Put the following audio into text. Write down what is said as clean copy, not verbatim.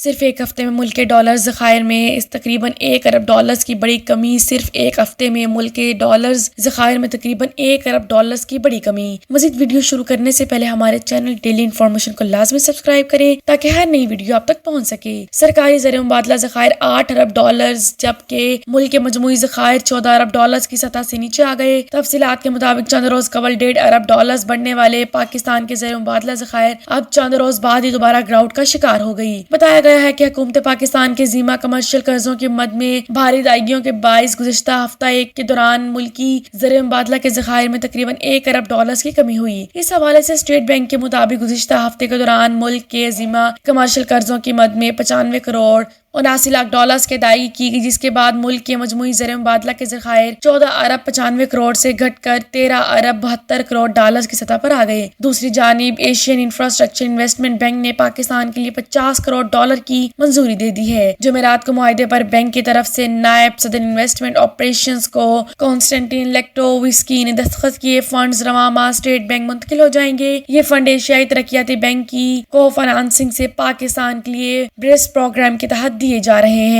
صرف ایک ہفتے میں ملک کے ڈالر ذخائر میں تقریباً 1 ارب ڈالرز کی بڑی کمی صرف ایک ہفتے میں ملک کے ڈالرز ذخائر میں تقریباً 1 ارب ڈالرز کی بڑی کمی۔ مزید ویڈیو شروع کرنے سے پہلے ہمارے چینل ڈیلی انفارمیشن کو لازمی سبسکرائب کریں تاکہ ہر نئی ویڈیو آپ تک پہنچ سکے۔ سرکاری زر مبادلہ ذخائر 8 ارب ڈالرز جبکہ ملک کے مجموعی ذخائر 14 ارب ڈالرز کی سطح سے نیچے آ گئے۔ تفصیلات کے مطابق چند روز قبل 1.5 ارب ڈالرز بڑھنے والے پاکستان کے زر مبادلہ ذخائر اب چند روز بعد ہی دوبارہ گراوٹ کا شکار ہو گئی۔ بتایا گیا ہے کہ حکومت پاکستان کے ذمہ کمرشل قرضوں کی مد میں بھاری ادائیگیوں کے باعث گزشتہ ہفتہ ایک کے دوران ملکی زر مبادلہ کے ذخائر میں تقریباً 1 ارب ڈالرز کی کمی ہوئی۔ اس حوالے سے اسٹیٹ بینک کے مطابق گزشتہ ہفتے کے دوران ملک کے ذمہ کمرشل قرضوں کی مد میں 95 کروڑ 79 لاکھ ڈالرز کی ادائیگی کی گئی، جس کے بعد ملک کے مجموعی زر مبادلہ کے ذخائر 14 ارب 95 کروڑ سے گھٹ کر 13 ارب 72 کروڑ ڈالرز کی سطح پر آ گئے۔ دوسری جانب ایشین انفراسٹرکچر انویسٹمنٹ بینک نے پاکستان کے لیے 50 کروڑ ڈالر کی منظوری دے دی ہے۔ جمعرات کو معاہدے پر بینک کی طرف سے نائب صدر انویسٹمنٹ آپریشنز کو کانسٹنٹین لیکٹووسکی نے دستخط کیے۔ فنڈز رواں ماہ اسٹیٹ بینک منتقل ہو جائیں گے۔ یہ فنڈ ایشیائی ترقیاتی بینک کی کو فنانسنگ سے پاکستان کے لیے بریس پروگرام کے تحت دیے جا رہے ہیں۔